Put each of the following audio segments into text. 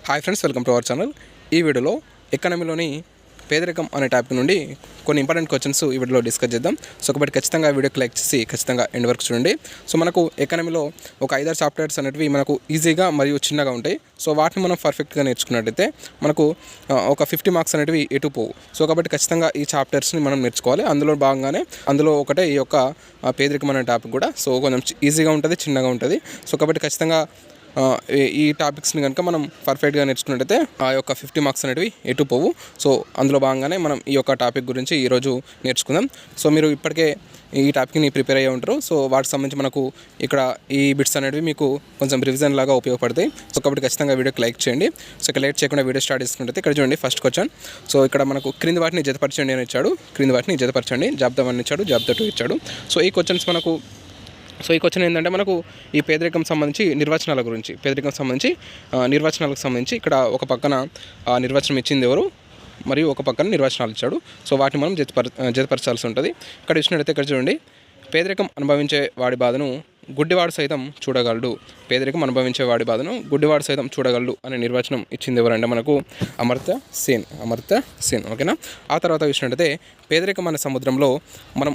Hi friends, welcome to our channel. ఈ వీడియోలో ఎకానమీలోని పేదరికం అనే టాపిక్ నుండి కొన్ని ఇంపార్టెంట్ క్వశ్చన్స్ ఈ వీడియోలో డిస్కస్ చేద్దాం. సో కాబట్టి ఖచ్చితంగా వీడియోకి లైక్ చేసి ఖచ్చితంగా ఎండ్ వరకు చూడండి. సో మనకు ఎకానమీలో ఒక 5-6 చాప్టర్స్ అనేవి మనకు ఈజీగా మరియు చిన్నగా ఉంటాయి. సో వాటిని మనం పర్ఫెక్ట్గా నేర్చుకున్నట్టయితే మనకు ఒక 50 మార్క్స్ అనేవి ఎటు పోవు. సో కాబట్టి ఖచ్చితంగా ఈ చాప్టర్స్ని మనం నేర్చుకోవాలి. అందులో భాగంగానే అందులో ఒకటే ఈ యొక్క పేదరికం అనే టాపిక్ కూడా. సో కొంచెం ఈజీగా ఉంటుంది, చిన్నగా ఉంటుంది. సో కాబట్టి ఖచ్చితంగా ఈ టాపిక్స్ని కనుక మనం పర్ఫెక్ట్గా నేర్చుకున్నట్టయితే ఆ యొక్క 50 మార్క్స్ అనేవి ఎటు పోవు. సో అందులో భాగంగానే మనం ఈ యొక్క టాపిక్ గురించి ఈరోజు నేర్చుకుందాం. సో మీరు ఇప్పటికే ఈ టాపిక్ని ప్రిపేర్ అయ్యి ఉంటారు. సో వాటికి సంబంధించి మనకు ఇక్కడ ఈ బిట్స్ అనేవి మీకు కొంచెం రివిజన్ లాగా ఉపయోగపడతాయి. సో కాబట్టి ఖచ్చితంగా వీడియోకి లైక్ చేయండి. సో ఇక్కడ లేట్ చేయకుండా వీడియో స్టార్ట్ చేసుకుంటే ఇక్కడ చూడండి ఫస్ట్ క్వశ్చన్. సో ఇక్కడ మనకు క్రింది వాటిని జతపరచండి అని ఇచ్చాడు. క్రింది వాటిని జతపరచండి. జాబితా 1 ఇచ్చాడు, జాబితా 2 ఇచ్చాడు. సో ఈ క్వశ్చన్ ఏంటంటే మనకు ఈ పేదరికం సంబంధించి పేదరికం సంబంధించి నిర్వచనాలకు సంబంధించి ఇక్కడ ఒక పక్కన నిర్వచనం ఇచ్చింది ఎవరు మరియు ఒక పక్కన నిర్వచనాలు ఇచ్చాడు. సో వాటిని మనం జతపరచాల్సి ఉంటుంది. ఇక్కడ ఇచ్చినట్టయితే ఇక్కడ చూడండి, పేదరికం అనుభవించే వాడి బాధను గుడ్డివాడు సైతం చూడగలడు. పేదరికం అనుభవించే వాడి బాధను గుడ్డివాడు సైతం చూడగలడు అనే నిర్వచనం ఇచ్చింది ఎవరంటే మనకు అమర్త్య సేన్. ఓకేనా. ఆ తర్వాత చూసినట్టయితే పేదరికం అనే సముద్రంలో మనం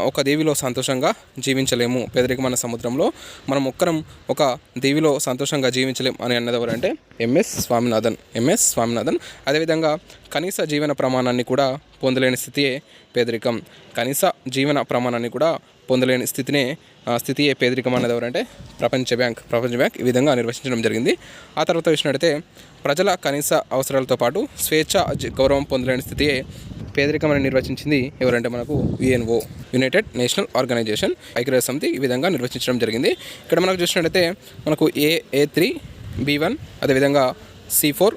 ఒక దేవిలో సంతోషంగా జీవించలేము. పేదరికం అనే సముద్రంలో మనం ఒక దేవిలో సంతోషంగా జీవించలేము అని అన్నది ఎవరంటే ఎంఎస్ స్వామినాథన్. అదేవిధంగా కనీస జీవన ప్రమాణాన్ని కూడా పొందలేని స్థితియే పేదరికం. కనీస జీవన ప్రమాణాన్ని కూడా పొందలేని స్థితియే పేదరికం అన్నది ఎవరంటే ప్రపంచ బ్యాంక్ ఈ విధంగా నిర్వచించడం జరిగింది. ఆ తర్వాత చూసినట్టయితే ప్రజల కనీస అవసరాలతో పాటు స్వేచ్ఛ గౌరవం పొందలేని స్థితియే పేదరికం అని నిర్వచించింది ఎవరంటే మనకు యుఎన్ఓ, యునైటెడ్ నేషనల్ ఆర్గనైజేషన్, ఐక్యరాజ్య సమితి ఈ విధంగా నిర్వచించడం జరిగింది. ఇక్కడ మనకు చూసినట్టయితే మనకు A3 B1 అదేవిధంగా C4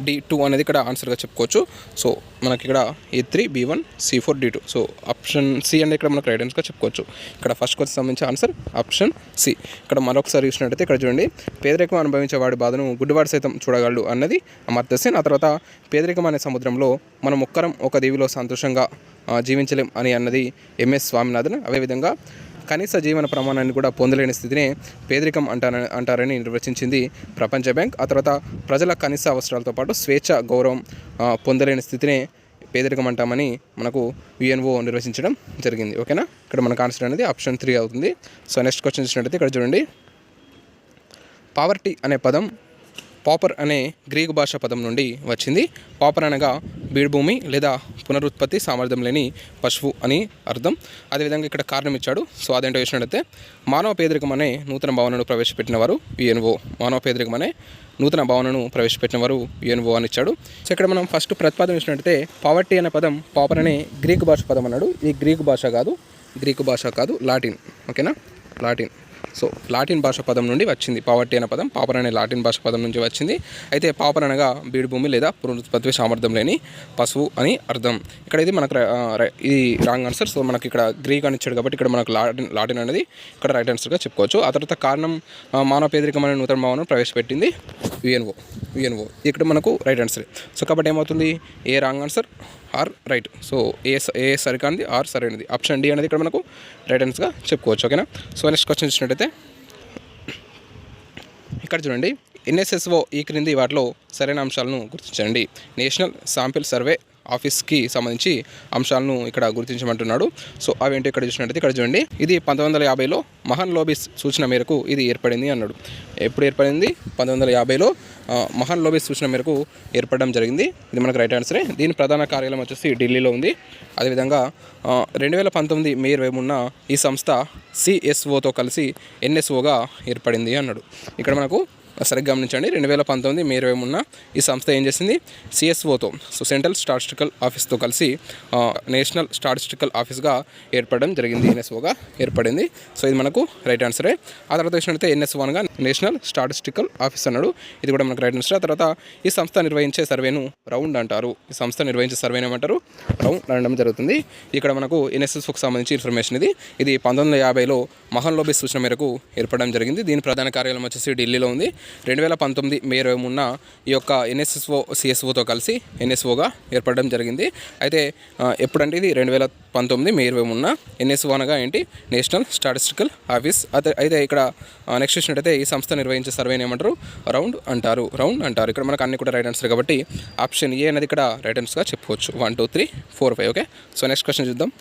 D2 అనేది ఇక్కడ ఆన్సర్గా చెప్పుకోవచ్చు. సో మనకి ఇక్కడ A3 B1 C4 D2. So option C అనేది ఇక్కడ మనకు రైట్ ఆన్సర్గా చెప్పుకోవచ్చు. ఇక్కడ ఫస్ట్ క్వశ్చన్ సంబంధించి ఆన్సర్ ఆప్షన్ సి. ఇక్కడ మరొకసారి చూసినట్టయితే ఇక్కడ చూడండి, పేదరికం అనుభవించే వాడి బాధను గుడ్డివాడు సైతం చూడగలడు అన్నది అమర్త్య సేన్. ఆ తర్వాత పేదరికం అనే సముద్రంలో మనం ఒక దీవిలో సంతోషంగా జీవించలేం అని అన్నది ఎంఎస్ స్వామినాథన్. అదేవిధంగా కనీస జీవన ప్రమాణాన్ని కూడా పొందలేని స్థితినే పేదరికం అంటారని నిర్వచించింది ప్రపంచ బ్యాంక్. ఆ తర్వాత ప్రజల కనీస అవసరాలతో పాటు స్వేచ్ఛ గౌరవం పొందలేని స్థితినే పేదరికం అంటామని మనకు యుఎన్ఓ నిర్వచించడం జరిగింది. ఓకేనా. ఇక్కడ మనకు ఆన్సర్ అనేది ఆప్షన్ 3 అవుతుంది. సో నెక్స్ట్ క్వశ్చన్ చూసినట్టయితే ఇక్కడ చూడండి, పావర్టీ అనే పదం పాపర్ అనే గ్రీకు భాషా పదం నుండి వచ్చింది. పాపర్ అనగా బీడుభూమి లేదా పునరుత్పత్తి సామర్థ్యం లేని పశువు అని అర్థం. అదేవిధంగా ఇక్కడ కారణం ఇచ్చాడు. సో అదేంటో చూసినట్టయితే మానవ పేదరికం అనే నూతన భావనను ప్రవేశపెట్టినవారు యుఎన్ఓ. యుఎన్ఓ అని ఇచ్చాడు. సో ఇక్కడ మనం ఫస్ట్ ప్రతిపాదన చూసినట్టయితే పావర్టీ అనే పదం పాపర్ అనే గ్రీకు భాష పదం అన్నాడు. ఇది గ్రీకు భాష కాదు, లాటిన్. ఓకేనా, లాటిన్. సో లాటిన్ భాష పదం నుండి వచ్చింది పావర్టీ అనే పదం. పాపర్ అనే లాటిన్ భాష పదం నుంచి వచ్చింది. అయితే పాపర్ అనగా బీడుభూమి లేదా పునరుత్పత్తి సామర్థ్యం లేని పశువు అని అర్థం. ఇక్కడ ఇది మనకు ఇది రాంగ్ ఆన్సర్. సో మనకి ఇక్కడ గ్రీక్ అని ఇచ్చాడు కాబట్టి ఇక్కడ మనకు లాటిన్ అనేది ఇక్కడ రైట్ ఆన్సర్గా చెప్పుకోవచ్చు. ఆ తర్వాత కారణం మానవ పేదరికం అనే నూతన భావనను ప్రవేశపెట్టింది యుఎన్ఓ. ఇక్కడ మనకు రైట్ ఆన్సర్. సో కాబట్టి ఏమవుతుంది, A wrong answer R right. So A సరికానిది ఆర్ సరైనది. ఆప్షన్ డి అనేది ఇక్కడ మనకు రైట్ ఆన్సర్గా చెప్పుకోవచ్చు. ఓకేనా. సో నెక్స్ట్ క్వశ్చన్ చూసినట్టయితే ఇక్కడ చూడండి, ఎన్ఎస్ఎస్ఓ ఈ క్రింది వాటిలో సరైన అంశాలను గుర్తించండి. నేషనల్ శాంపిల్ సర్వే ఆఫీస్కి సంబంధించి అంశాలను ఇక్కడ గుర్తించమంటున్నాడు. సో అవేంటి ఇక్కడ చూసినట్టయితే ఇక్కడ చూడండి, ఇది 1950లో మహాన్ లోబిస్ సూచన మేరకు ఇది ఏర్పడింది అన్నాడు. ఎప్పుడు ఏర్పడింది? 1950లో మహాన్ లోబిస్ సూచన మేరకు ఏర్పడడం జరిగింది. ఇది మనకు రైట్ ఆన్సరే. దీని ప్రధాన కార్యాలయం వచ్చేసి ఢిల్లీలో ఉంది. అదేవిధంగా 2019 మే 23న ఈ సంస్థ సిఎస్ఓతో కలిసి ఎన్ఎస్ఓగా ఏర్పడింది అన్నాడు. ఇక్కడ మనకు సరిగ్గా గమనించండి, 2019 మే 23న ఈ సంస్థ ఏం చేసింది, సిఎస్ఓతో, సో సెంట్రల్ స్టాటిస్టికల్ ఆఫీస్తో కలిసి నేషనల్ స్టాటిస్టికల్ ఆఫీస్గా ఏర్పడడం జరిగింది. ఎన్ఎస్ఓగా ఏర్పడింది. సో ఇది మనకు రైట్ ఆన్సరే. ఆ తర్వాత చూసినట్లయితే ఎన్ఎస్ఓ అనగా నేషనల్ స్టాటిస్టికల్ ఆఫీస్ అన్నాడు. ఇది కూడా మనకు రైట్ ఆన్సర్. ఆ తర్వాత ఈ సంస్థ నిర్వహించే సర్వేను రౌండ్ అంటారు. ఏమంటారు? రౌండ్ అనడం జరుగుతుంది. ఇక్కడ మనకు ఎన్ఎస్ఎస్ఓకి సంబంధించి ఇన్ఫర్మేషన్ ఇది 1950లో మహాన్ లోబిస్ సూచన మేరకు ఏర్పడడం జరిగింది. దీని ప్రధాన కార్యాలయం వచ్చేసి ఢిల్లీలో ఉంది. 2019 మే 23న ఈ యొక్క ఎన్ఎస్ఓ సిఎస్ఓతో కలిసి ఎన్ఎస్ఓగా ఏర్పడడం జరిగింది. అయితే ఎప్పుడంటే ఇది 2019 మే 23న. ఎన్ఎస్ఓ అనగా ఏంటి? National statistical office. అయితే ఇక్కడ నెక్స్ట్ చూసినట్టయితే ఈ సంస్థ నిర్వహించే సర్వేని ఏమంటారు? రౌండ్ అంటారు. ఇక్కడ మనకు అన్ని కూడా రైట్ ఆన్సర్ కాబట్టి ఆప్షన్ ఏ అనేది ఇక్కడ రైట్ ఆన్సర్గా చెప్పుకోవచ్చు. 1 2 3 4 5. ఓకే, సో నెక్స్ట్ క్వశ్చన్ చూద్దాం.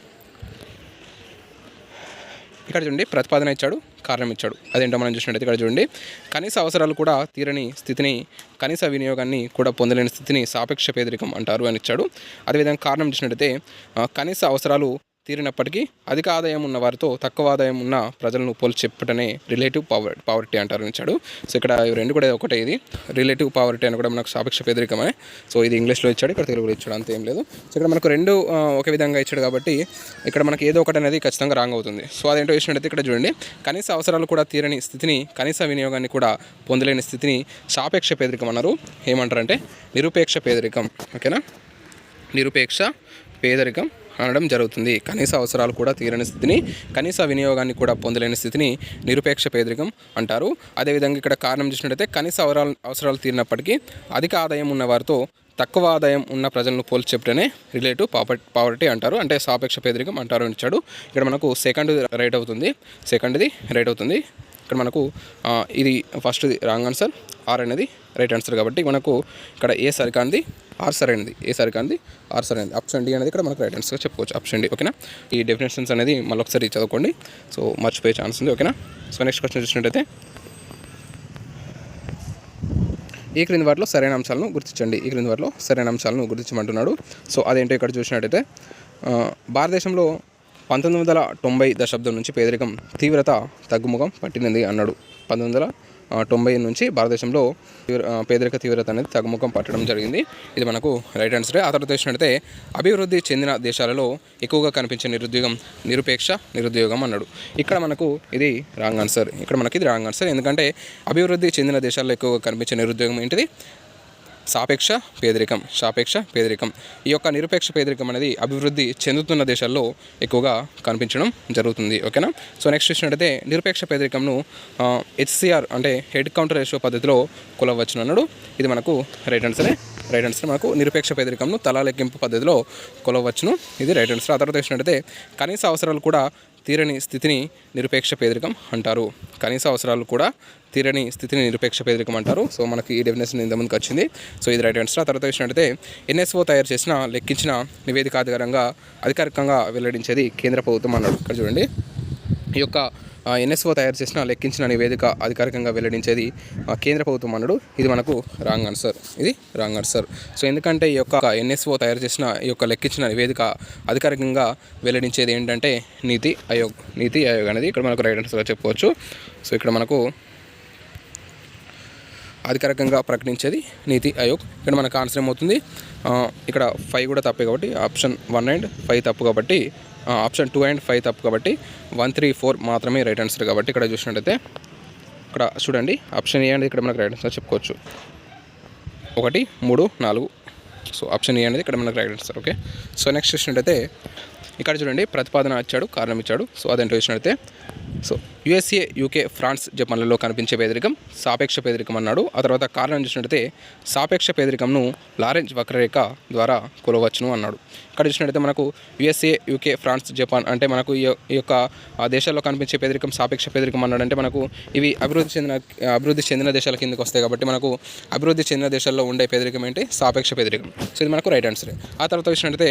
ఇక్కడ చూడండి, ప్రతిపాదన ఇచ్చాడు, కారణం ఇచ్చాడు. అదేంటో మనం చూసినట్టయితే ఇక్కడ చూడండి, కనీస అవసరాలు కూడా తీరని స్థితిని, కనీస వినియోగాన్ని కూడా పొందలేని స్థితిని సాపేక్ష పేదరికం అంటారు అని ఇచ్చాడు. అదేవిధంగా కారణం చూసినట్టయితే కనీస అవసరాలు తీరినప్పటికీ అధిక ఆదాయం ఉన్న వారితో తక్కువ ఆదాయం ఉన్న ప్రజలను పోల్చి చెప్పటనే రిలేటివ్ పావర్టీ అంటారు ఇచ్చాడు. సో ఇక్కడ రెండు కూడా ఒకటే, ఇది రిలేటివ్ పావర్టీ అని కూడా మనకు సాపేక్ష పేదరికమే. సో ఇది ఇంగ్లీష్లో ఇచ్చాడు, ఇక్కడ తెలుగులో ఇచ్చాడు, అంతే ఏం లేదు. సో ఇక్కడ మనకు రెండు ఒకే విధంగా ఇచ్చాడు కాబట్టి ఇక్కడ మనకి ఏదో ఒకటి అనేది ఖచ్చితంగా రాంగ్ అవుతుంది. సో అదేంటో ఇచ్చినట్టయితే ఇక్కడ చూడండి, కనీస అవసరాలు కూడా తీరని స్థితిని, కనీస వినియోగాన్ని కూడా పొందలేని స్థితిని సాపేక్ష పేదరికం అన్నారు. ఏమంటారంటే నిరుపేక్ష పేదరికం. ఓకేనా, నిరుపేక్ష పేదరికం అనడం జరుగుతుంది. కనీస అవసరాలు కూడా తీరని స్థితిని, కనీస వినియోగాన్ని కూడా పొందలేని స్థితిని నిరుపేక్ష పేదరికం అంటారు. అదేవిధంగా ఇక్కడ కారణం చూసినట్టయితే కనీస అవసరాలు తీరినప్పటికీ అధిక ఆదాయం ఉన్న వారితో తక్కువ ఆదాయం ఉన్న ప్రజలను పోల్చి చెప్పడనే రిలేటివ్ పావర్టీ అంటారు, అంటే సాపేక్ష పేదరికం అంటారు అని ఇచ్చాడు. ఇక్కడ మనకు సెకండ్ది రైట్ అవుతుంది, ఇక్కడ మనకు ఇది ఫస్ట్ది రాంగ్ ఆన్సర్, ఆర్ అనేది రైట్ ఆన్సర్. కాబట్టి మనకు ఇక్కడ ఏ సరికాంది, ఆర్ సరైనది. ఏ సరికాంది, ఆర్ సరైనది. ఆప్షన్ డి అనేది ఇక్కడ మనకు రైట్ ఆన్సర్గా చెప్పుకోవచ్చు, ఆప్షన్ డి. ఓకేనా, ఈ డెఫినేషన్స్ అనేది మళ్ళీ ఒకసారి చదువుకోండి, సో మర్చిపోయే ఛాన్స్ ఉంది. ఓకేనా, సో నెక్స్ట్ క్వశ్చన్ చూసినట్టయితే ఈ క్రింది వాటిలో సరైన అంశాలను గుర్తించండి. ఈ క్రింది వాటిలో సరైన అంశాలను గుర్తించమంటున్నాడు. సో అదేంటో ఇక్కడ చూసినట్టయితే భారతదేశంలో 1990 దశాబ్దం నుంచి పేదరికం తీవ్రత తగ్గుముఖం పట్టినది అన్నాడు. 1990 నుంచి భారతదేశంలో పేదరిక తీవ్రత అనేది తగ్గుముఖం పట్టడం జరిగింది. ఇది మనకు రైట్ ఆన్సరే. ఆ తర్వాత చూసినట్టయితే అభివృద్ధి చెందిన దేశాలలో ఎక్కువగా కనిపించే నిరుపేక్ష నిరుద్యోగం అన్నాడు. ఇక్కడ మనకు ఇది రాంగ్ ఆన్సర్. ఇది రాంగ్ ఆన్సర్. ఎందుకంటే అభివృద్ధి చెందిన దేశాల్లో ఎక్కువగా కనిపించే నిరుద్యోగం ఏంటిది? సాపేక్ష పేదరికం. ఈ యొక్క నిరుపేక్ష పేదరికం అనేది అభివృద్ధి చెందుతున్న దేశాల్లో ఎక్కువగా కనిపించడం జరుగుతుంది. ఓకేనా, సో నెక్స్ట్ చూసినట్టయితే నిరుపేక్ష పేదరికంను HCR అంటే హెడ్ కౌంటర్ రేషియో పద్ధతిలో కొలవచ్చును అన్నాడు. ఇది మనకు రైట్ ఆన్సర్. మనకు నిరుపేక్ష పేదరికంను తలా లెక్కింపు పద్ధతిలో కొలవచ్చును, ఇది రైట్ ఆన్సర్. ఆ తర్వాత చూసినట్టయితే కనీస అవసరాలు కూడా తీరని స్థితిని నిరుపేక్ష పేదరికం అంటారు. కనీస అవసరాలు కూడా తీరని స్థితిని నిరుపేక్ష పేదరికం అంటారు. సో మనకి ఈ డెఫినేషన్ ఇంతకుముందుకు వచ్చింది. సో ఇది రైట్ ఆన్సర్. ఆ తర్వాత చూసినట్టయితే NSO తయారు చేసిన లెక్కించిన నివేదిక అధికారికంగా వెల్లడించేది కేంద్ర ప్రభుత్వం అన్నాడు. ఇక్కడ చూడండి, ఈ యొక్క NSO తయారు చేసిన లెక్కించిన నివేదిక అధికారికంగా వెల్లడించేది కేంద్ర ప్రభుత్వం అన్నాడు. ఇది మనకు రాంగ్ ఆన్సర్. సో ఎందుకంటే ఈ యొక్క NSO తయారు చేసిన ఈ యొక్క లెక్కించిన నివేదిక అధికారికంగా వెల్లడించేది ఏంటంటే నీతి ఆయోగ్ అనేది ఇక్కడ మనకు రైట్ ఆన్సర్గా చెప్పుకోవచ్చు. సో ఇక్కడ మనకు అధికారికంగా ప్రకటించేది నీతి ఆయోగ్. ఇక్కడ మనకు ఆన్సర్ ఏమవుతుంది? ఇక్కడ 5 కూడా తప్పే కాబట్టి ఆప్షన్ 1 అండ్ 5 తప్పు కాబట్టి, ఆప్షన్ 2 అండ్ 5 తప్పు కాబట్టి 1 3 4 మాత్రమే రైట్ ఆన్సర్. కాబట్టి ఇక్కడ చూసినట్టయితే ఇక్కడ చూడండి, ఆప్షన్ ఏ అనేది ఇక్కడ మనకు రైట్ ఆన్సర్ చెప్పుకోవచ్చు. 1 3 4. సో ఆప్షన్ ఏ అనేది ఇక్కడ మనకు right answer. Okay, so next చూసినట్టయితే ఇక్కడ చూడండి, ప్రతిపాదన ఇచ్చాడు, కారణం ఇచ్చాడు. సో అదేంటో చూసినట్టయితే సో USA, UK, ఫ్రాన్స్, జపాన్లలో కనిపించే పేదరికం సాపేక్ష పేదరికం అన్నాడు. ఆ తర్వాత కారణం చూసినట్టయితే సాపేక్ష పేదరికంను లారెంజ్ వక్రరేఖ ద్వారా కొలవచ్చును అన్నాడు. ఇక్కడ చూసినట్టయితే మనకు USA, UK, ఫ్రాన్స్, జపాన్ అంటే మనకు ఈ యొక్క దేశాల్లో కనిపించే పేదరికం సాపేక్ష పేదరికం అన్నాడు. అంటే మనకు ఇవి అభివృద్ధి చెందిన దేశాల కిందకి వస్తాయి కాబట్టి మనకు అభివృద్ధి చెందిన దేశాల్లో ఉండే పేదరికం ఏంటి? సాపేక్ష పేదరికం. సో ఇది మనకు రైట్ ఆన్సర్. ఆ తర్వాత చూసినట్టయితే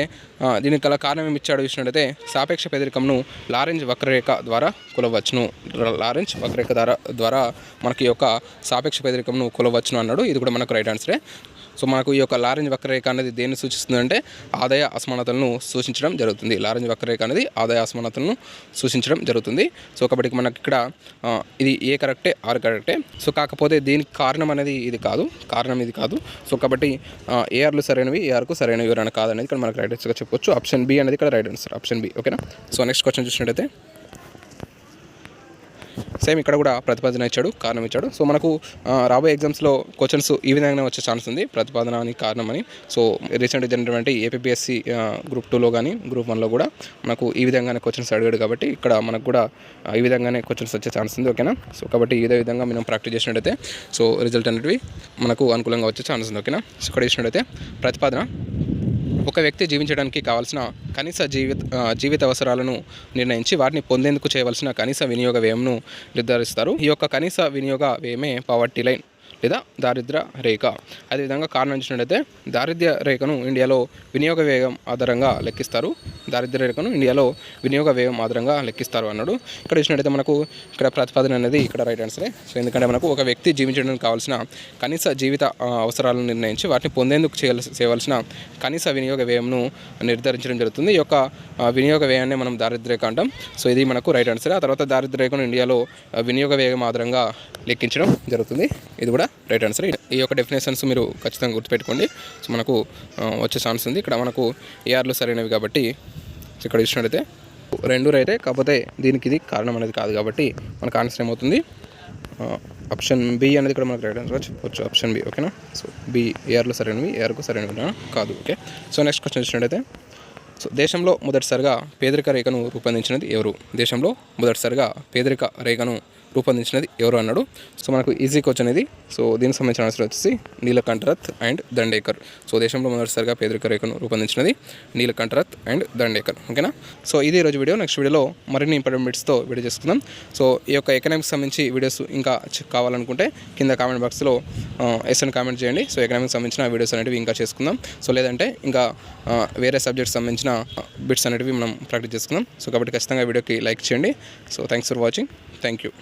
దీనికి గల కారణం ఏమి ఇచ్చాడు చూసినట్టయితే సాపేక్ష పేదరికంను లారెంజ్ వక్రరేఖ ద్వారా కొలవచ్చును. లారెంజ్ వక్రరేఖ ద్వారా మనకి యొక్క సాపేక్ష పేదరికంను కొలవచ్చును అన్నాడు. ఇది కూడా మనకు రైట్ ఆన్సరే. సో మనకు ఈ యొక్క లారెంజ్ వక్రరేఖ అనేది దేన్ని సూచిస్తుందంటే ఆదాయ అసమానతలను సూచించడం జరుగుతుంది. లారెంజ్ వక్రరేఖ అనేది ఆదాయ అసమానతలను సూచించడం జరుగుతుంది. సో కాబట్టి మనకి ఇక్కడ ఇది ఏ కరెక్టే, ఆర్ కరెక్టే. సో కాకపోతే దీనికి కారణం అనేది ఇది కాదు. సో కాబట్టి ఏఆర్లు సరైనవి, ఏఆర్కు సరైనవి ఎవరైనా కాదనేది ఇక్కడ మనకు రైట్ ఆన్సర్గా చెప్పొచ్చు. ఆప్షన్ బి అనేది ఇక్కడ రైట్ ఆన్సర్, ఆప్షన్ బి. ఓకేనా, సో నెక్స్ట్ క్వశ్చన్ చూసినట్టయితే సేమ్ ఇక్కడ కూడా ప్రతిపాదన ఇచ్చాడు, కారణం ఇచ్చాడు. సో మనకు రాబోయే ఎగ్జామ్స్లో క్వశ్చన్స్ ఈ విధంగా వచ్చే ఛాన్స్ ఉంది, ప్రతిపాదన అని కారణం అని. సో రీసెంట్గా జరిగినటువంటి ఏపీఎస్సి గ్రూప్ 2లో కానీ గ్రూప్ 1లో కూడా మనకు ఈ విధంగానే క్వశ్చన్స్ అడిగాడు కాబట్టి ఇక్కడ మనకు కూడా ఈ విధంగానే క్వశ్చన్స్ వచ్చే ఛాన్స్ ఉంది. ఓకేనా. సో కాబట్టి ఇదే విధంగా మనం ప్రాక్టీస్ చేసినట్టయితే సో రిజల్ట్ అనేటివి మనకు అనుకూలంగా వచ్చే ఛాన్స్ ఉంది. ఓకేనా. సో ఇక్కడ చేసినట్టయితే ప్రతిపాదన ఒక వ్యక్తి జీవించడానికి కావాల్సిన కనీస జీవిత అవసరాలను నిర్ణయించి వాటిని పొందేందుకు చేయవలసిన కనీస వినియోగ వ్యయంను నిర్ధారిస్తారు. ఈ యొక్క కనీస వినియోగ వ్యయమే పావర్టీ లైన్ లేదా దారిద్ర్య రేఖ. అదేవిధంగా కారణం ఇచ్చినట్టయితే దారిద్ర్య రేఖను ఇండియాలో వినియోగ వ్యయం ఆధారంగా లెక్కిస్తారు. దారిద్ర్య రేఖను ఇండియాలో వినియోగ వ్యయం ఆధారంగా లెక్కిస్తారు అన్నాడు. ఇక్కడ ఇచ్చినట్టయితే మనకు ఇక్కడ ప్రతిపాదన అనేది ఇక్కడ రైట్ ఆన్సరే. సో ఎందుకంటే మనకు ఒక వ్యక్తి జీవించడానికి కావాల్సిన కనీస జీవిత అవసరాలను నిర్ణయించి వాటిని పొందేందుకు చేయవలసిన కనీస వినియోగ వ్యయంను నిర్ధారించడం జరుగుతుంది. ఈ యొక్క వినియోగ వ్యయాన్ని మనం దారిద్ర్య రేఖ అంటాం. సో ఇది మనకు రైట్ ఆన్సర్. ఆ తర్వాత దారిద్ర్య రేఖను ఇండియాలో వినియోగ వ్యయం ఆధారంగా లెక్కించడం జరుగుతుంది. ఇది కూడా రైట్ ఆన్సర్. ఈ యొక్క డెఫినేషన్స్ మీరు ఖచ్చితంగా గుర్తుపెట్టుకోండి. సో మనకు వచ్చే ఛాన్స్ ఉంది. ఇక్కడ మనకు ఏఆర్లు సరైనవి కాబట్టి ఇక్కడ ఇచ్చినట్టయితే 2 రైటే, కాకపోతే దీనికి ఇది కారణం అనేది కాదు కాబట్టి మనకు ఆన్సర్ ఏమవుతుంది, ఆప్షన్ బి అనేది ఇక్కడ మనకు రైట్ ఆన్సర్ చెప్పవచ్చు. Option B. ఓకేనా. సో బి ఏఆర్లు సరైనవి, ఏఆర్కు సరైనవి కాదు. ఓకే. సో నెక్స్ట్ క్వశ్చన్ ఇచ్చినట్టయితే సో దేశంలో మొదటిసారిగా పేదరిక రేఖను రూపొందించినది ఎవరు? దేశంలో మొదటిసారిగా పేదరిక రేఖను రూపొందించినది ఎవరు అన్నాడు. సో మనకు ఈజీ క్వశ్చన్ ఇది. సో దీనికి సంబంధించిన ఆన్సర్ వచ్చేసి నీలకంఠరత్ అండ్ దండేకర్. సో దేశంలో మొదటిసారిగా పేదరిక రేఖను రూపొందించినది నీలకంఠరత్ అండ్ దండేకర్. ఓకేనా. సో ఇది ఈరోజు వీడియో. నెక్స్ట్ వీడియోలో మరిన్ని ఇంపార్టెంట్ బిట్స్తో వీడియో చేసుకుందాం. సో ఈ యొక్క ఎకనామిక్స్ సంబంధించి వీడియోస్ ఇంకా కావాలనుకుంటే కింద కామెంట్ బాక్స్లో ఎస్ అని కామెంట్ చేయండి. సో ఎకనామిక్స్ సంబంధించిన వీడియోస్ అనేవి ఇంకా చేసుకుందాం. సో లేదంటే ఇంకా వేరే సబ్జెక్ట్స్ సంబంధించిన బిట్స్ అనేవి మనం ప్రాక్టీస్ చేసుకుందాం. సో కాబట్టి ఖచ్చితంగా వీడియోకి లైక్ చేయండి. So thanks for watching. Thank you.